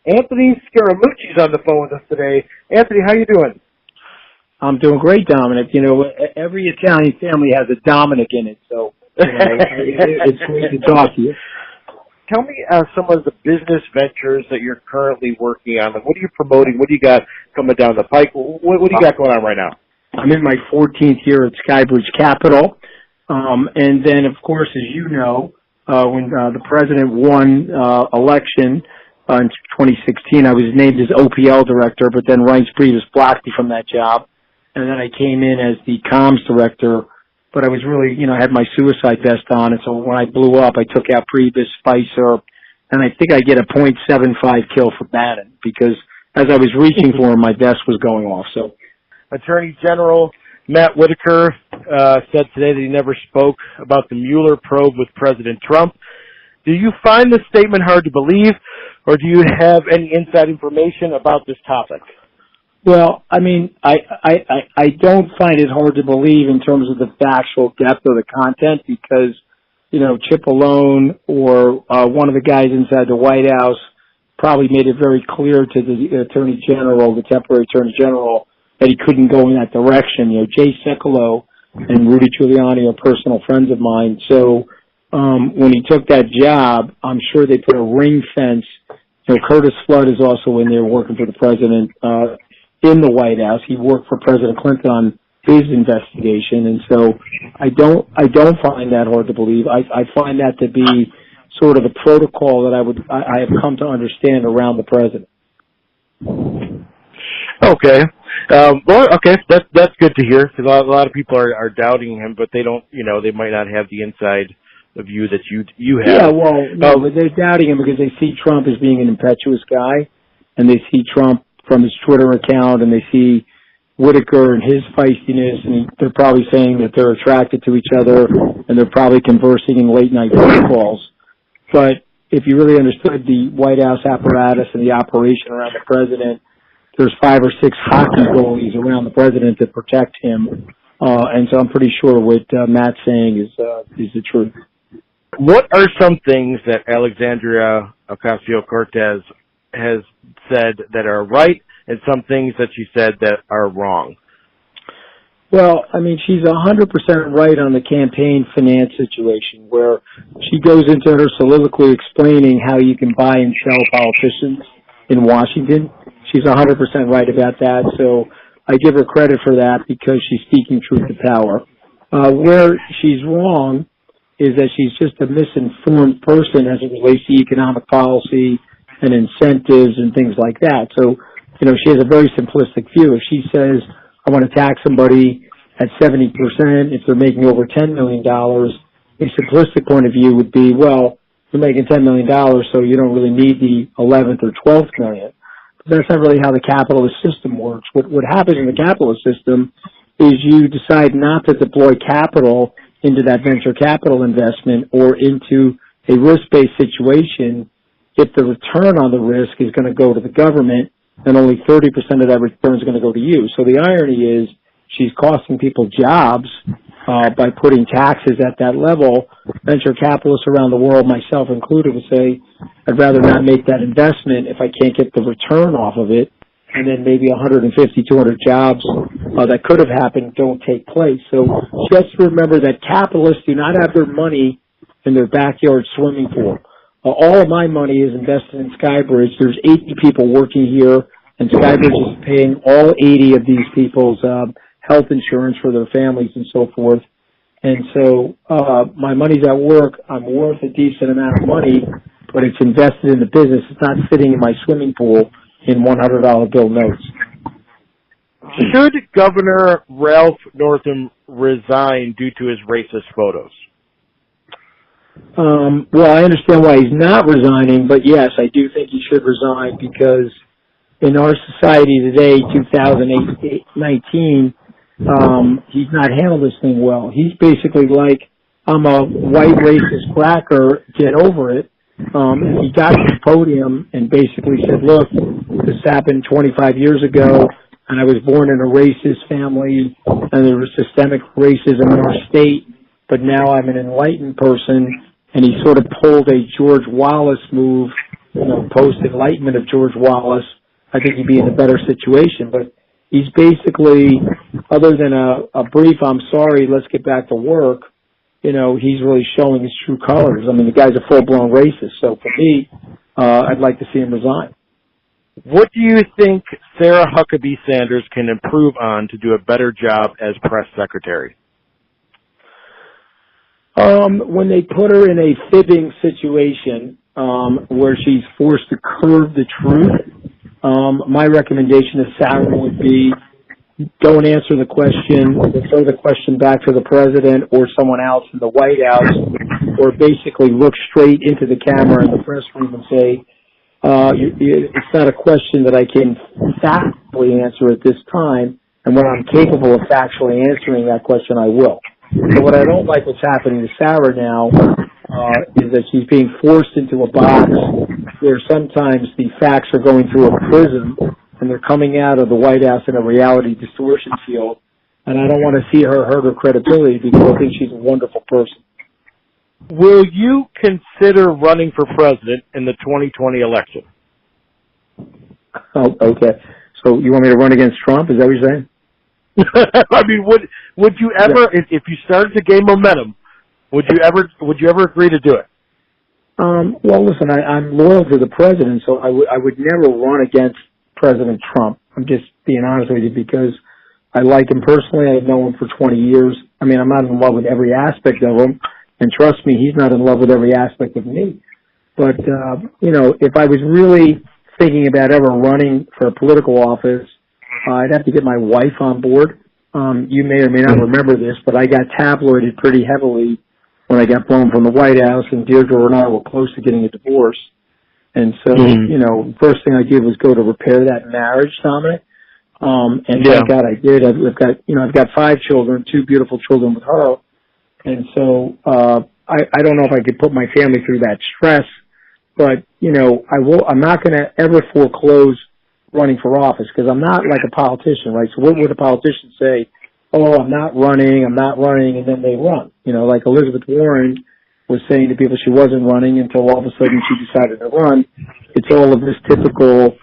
Anthony Scaramucci is on the phone with us today. Anthony, how you doing? I'm doing great, Dominic. You know, every Italian family has a Dominic in it, so it's great to talk to you. Tell me some of the business ventures that you're currently working on. Like, what are you promoting? What do you got coming down the pike? What do you got going on right now? I'm in my 14th year at Skybridge Capital. And then, of course, as you know, when the president won election in 2016, I was named as OPL director, but then Reince Priebus blocked me from that job. And then I came in as the comms director, but I was really, I had my suicide vest on. And so when I blew up, I took out Priebus, Spicer, and I think I get a .75 kill for Bannon because as I was reaching for him, my vest was going off. So, Attorney General Matt Whitaker said today that he never spoke about the Mueller probe with President Trump. Do you find this statement hard to believe, or do you have any inside information about this topic? Well, I mean, I don't find it hard to believe in terms of the factual depth of the content because, Chip Alone or one of the guys inside the White House probably made it very clear to the Attorney General, the temporary Attorney General, that he couldn't go in that direction. Jay Sekulow and Rudy Giuliani are personal friends of mine. So when he took that job, I'm sure they put a ring fence. Curtis Flood is also in there working for the president in the White House. He worked for President Clinton on his investigation, and so I don't find that hard to believe. I find that to be sort of the protocol that I have come to understand around the president. Okay. That's good to hear because a lot of people are doubting him, but they don't, they might not have the inside view that you have. Yeah, well, no, but they're doubting him because they see Trump as being an impetuous guy, and they see Trump from his Twitter account, and they see Whitaker and his feistiness, and they're probably saying that they're attracted to each other, and they're probably conversing in late-night phone calls. But if you really understood the White House apparatus and the operation around the president, there's 5 or 6 hockey goalies around the president to protect him, and so I'm pretty sure what Matt's saying is the truth. What are some things that Alexandria Ocasio-Cortez has said that are right and some things that she said that are wrong? Well, I mean, she's 100% right on the campaign finance situation where she goes into her soliloquy explaining how you can buy and sell politicians in Washington. She's 100% right about that, so I give her credit for that because she's speaking truth to power. Where she's wrong is that she's just a misinformed person as it relates to economic policy and incentives and things like that. So, she has a very simplistic view. If she says, I want to tax somebody at 70% if they're making over $10 million, a simplistic point of view would be, well, you're making $10 million, so you don't really need the 11th or 12th million. But that's not really how the capitalist system works. What happens in the capitalist system is you decide not to deploy capital into that venture capital investment or into a risk-based situation if the return on the risk is going to go to the government and only 30% of that return is going to go to you. So the irony is she's costing people jobs by putting taxes at that level. Venture capitalists around the world, myself included, would say, I'd rather not make that investment if I can't get the return off of it, and then maybe 150, 200 jobs that could have happened don't take place. So she has to remember that capitalists do not have their money in their backyard swimming pool. All of my money is invested in Skybridge. There's 80 people working here, and Skybridge is paying all 80 of these people's health insurance for their families and so forth. And so my money's at work. I'm worth a decent amount of money, but it's invested in the business. It's not sitting in my swimming pool in $100 bill notes. Should Governor Ralph Northam resign due to his racist photos? Well, I understand why he's not resigning, but yes, I do think he should resign because in our society today, 2019, he's not handled this thing well. He's basically like, I'm a white racist cracker, get over it. And he got to the podium and basically said, look, this happened 25 years ago, and I was born in a racist family, and there was systemic racism in our state, but now I'm an enlightened person. And he sort of pulled a George Wallace move post-enlightenment of George Wallace, I think he'd be in a better situation. But he's basically, other than a brief, I'm sorry, let's get back to work, he's really showing his true colors. I mean, the guy's a full-blown racist. So for me, I'd like to see him resign. What do you think Sarah Huckabee Sanders can improve on to do a better job as press secretary? When they put her in a fibbing situation where she's forced to curb the truth, my recommendation to Sarah would be don't answer the question, throw the question back to the president or someone else in the White House, or basically look straight into the camera in the press room and say, it's not a question that I can factually answer at this time, and when I'm capable of factually answering that question, I will. So what I don't like what's happening to Sarah now is that she's being forced into a box where sometimes the facts are going through a prism and they're coming out of the White House in a reality distortion field, and I don't want to see her hurt her credibility because I think she's a wonderful person. Will you consider running for president in the 2020 election? Oh, okay. So you want me to run against Trump? Is that what you're saying? I mean, would you ever, if you started to gain momentum, would you ever agree to do it? Well, listen, I'm loyal to the president, so I would never run against President Trump. I'm just being honest with you because I like him personally. I've known him for 20 years. I mean, I'm not in love with every aspect of him, and trust me, he's not in love with every aspect of me. But, if I was really thinking about ever running for a political office, I'd have to get my wife on board. You may or may not remember this, but I got tabloided pretty heavily when I got blown from the White House, and Deirdre and I were close to getting a divorce. And so, first thing I did was go to repair that marriage, Dominic. And thank God I did. I've got 5 children, 2 beautiful children with her. And so, I don't know if I could put my family through that stress, but, I'm not going to ever foreclose running for office because I'm not like a politician, right? So what would a politician say? Oh, I'm not running, and then they run. Like Elizabeth Warren was saying to people she wasn't running until all of a sudden she decided to run. It's all of this typical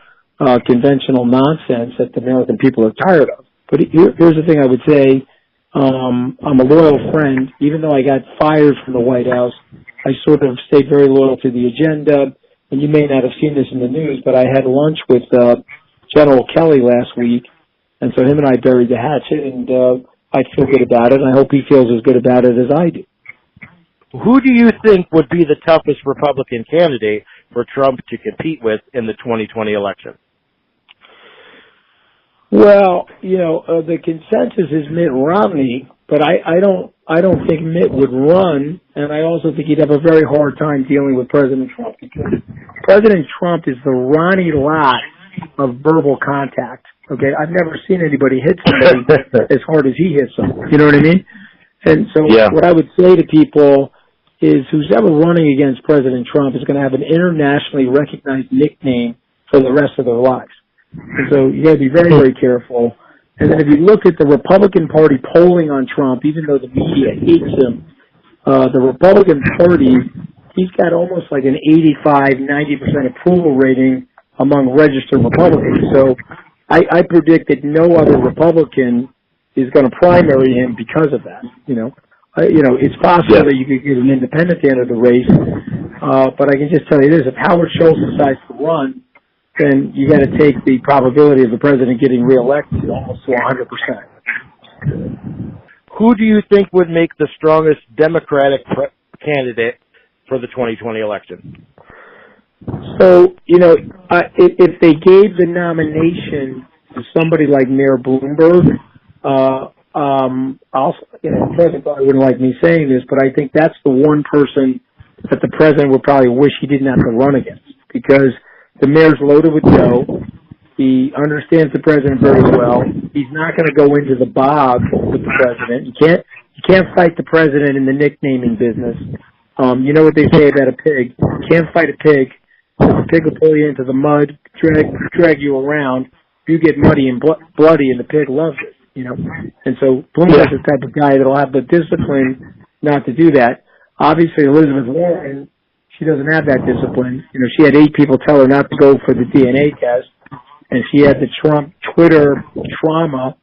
conventional nonsense that the American people are tired of. But here's the thing I would say. I'm a loyal friend. Even though I got fired from the White House, I sort of stayed very loyal to the agenda. And you may not have seen this in the news, but I had lunch with General Kelly last week, and so him and I buried the hatchet, and I feel good about it, and I hope he feels as good about it as I do. Who do you think would be the toughest Republican candidate for Trump to compete with in the 2020 election? Well, the consensus is Mitt Romney, but I don't think Mitt would run, and I also think he'd have a very hard time dealing with President Trump because President Trump is the Ronnie Lott of verbal contact. Okay, I've never seen anybody hit somebody as hard as he hits them. You know what I mean? And so what I would say to people is who's ever running against President Trump is going to have an internationally recognized nickname for the rest of their lives. And so you got to be very, very careful. And then if you look at the Republican Party polling on Trump, even though the media hates him, the Republican Party, he's got almost like an 85-90% approval rating among registered Republicans. So I predict that no other Republican is going to primary him because of that. It's possible that you could get an independent to enter the race, but I can just tell you this: if Howard Schultz decides to run, then you got to take the probability of the president getting reelected almost to 100%. Who do you think would make the strongest Democratic candidate for the 2020 election? So, if they gave the nomination to somebody like Mayor Bloomberg, the president probably wouldn't like me saying this, but I think that's the one person that the president would probably wish he didn't have to run against because the mayor's loaded with dough. He understands the president very well. He's not going to go into the bog with the president. You can't fight the president in the nicknaming business. You know what they say about a pig? You can't fight a pig. The pig will pull you into the mud, drag you around. You get muddy and bloody, and the pig loves it. And so Bloomberg's the type of guy that'll have the discipline not to do that. Obviously, Elizabeth Warren, She doesn't have that discipline. You know, she had 8 people tell her not to go for the DNA test, and she had the Trump Twitter trauma.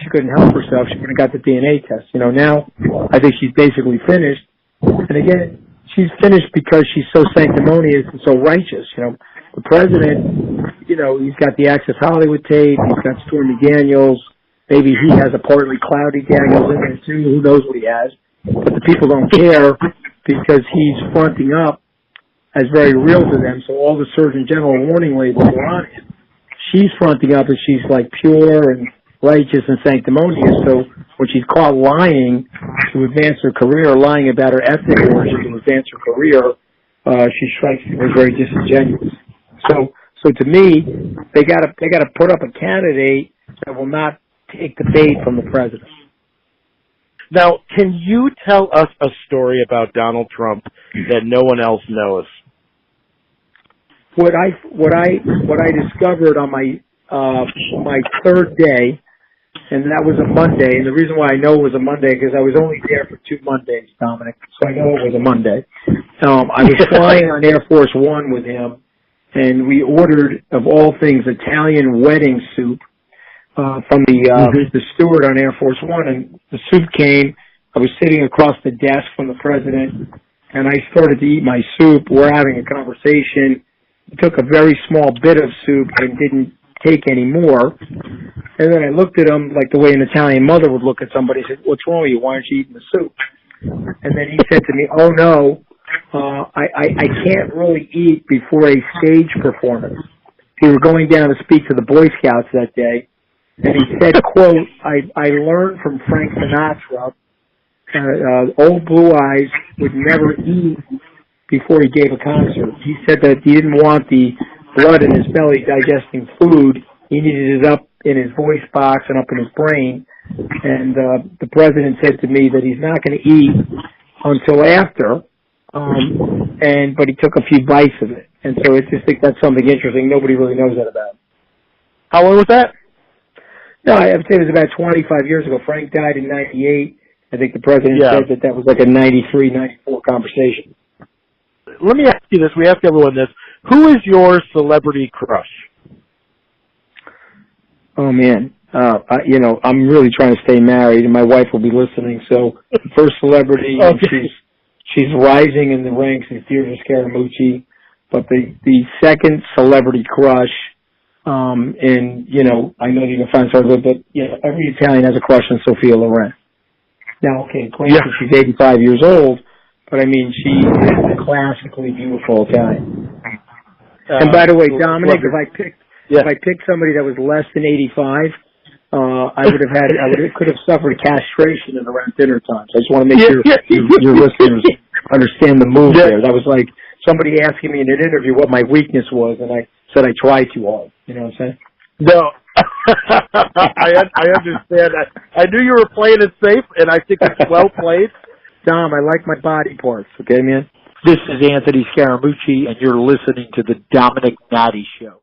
She couldn't help herself. She wouldn't have got the DNA test. You know, now I think she's basically finished. And again, she's finished because she's so sanctimonious and so righteous. You know, the president, you know, he's got the Access Hollywood tape. He's got Stormy Daniels. Maybe he has a partly cloudy Daniels in there too. Who knows what he has? But the people don't care because he's fronting up as very real to them. So all the Surgeon General warning labels are on him. She's fronting up as she's like pure and righteous and sanctimonious. So when she's caught lying to advance her career, lying about her ethnic origin to advance her career, she strikes me as very disingenuous. So to me, they gotta put up a candidate that will not take the bait from the president. Now, can you tell us a story about Donald Trump that no one else knows? What I discovered on my third day, and that was a Monday, and the reason why I know it was a Monday because I was only there for 2 Mondays, Dominic, so I know it was a Monday. I was flying on Air Force One with him, and we ordered, of all things, Italian wedding soup from the steward on Air Force One, and the soup came. I was sitting across the desk from the president, and I started to eat my soup. We're having a conversation. He took a very small bit of soup and didn't take any more. And then I looked at him like the way an Italian mother would look at somebody and said, "What's wrong with you? Why aren't you eating the soup?" And then he said to me, "Oh no, I can't really eat before a stage performance." We were going down to speak to the Boy Scouts that day. And he said, quote, I learned from Frank Sinatra, old Blue Eyes would never eat before he gave a concert. He said that he didn't want the blood in his belly digesting food. He needed it up in his voice box and up in his brain. And the president said to me that he's not going to eat until after, but he took a few bites of it. And so I just think that's something interesting. Nobody really knows that about him. How long was that? No, I would say it was about 25 years ago. Frank died in 98. I think the president said that was like a 93, 94 conversation. Let me ask you this. We ask everyone this. Who is your celebrity crush? Oh, man. I'm really trying to stay married, and my wife will be listening. So the first celebrity, she's rising in the ranks, is Scaramucci. But the second celebrity crush, I know you're going to find something, but every Italian has a crush on Sophia Loren. Now, okay, granted, she's 85 years old, but I mean, she is a classically beautiful Italian. And by the way, Dominic, if I picked somebody that was less than 85, I could have suffered castration at around dinner times. I just want to make sure your listeners understand the move there. That was like somebody asking me in an interview what my weakness was, and I said I try too hard. You know what I'm saying? No. I understand. I knew you were playing it safe, and I think it's well played. Dom, I like my body parts, okay, man? This is Anthony Scaramucci, and you're listening to the Dominic Natti Show.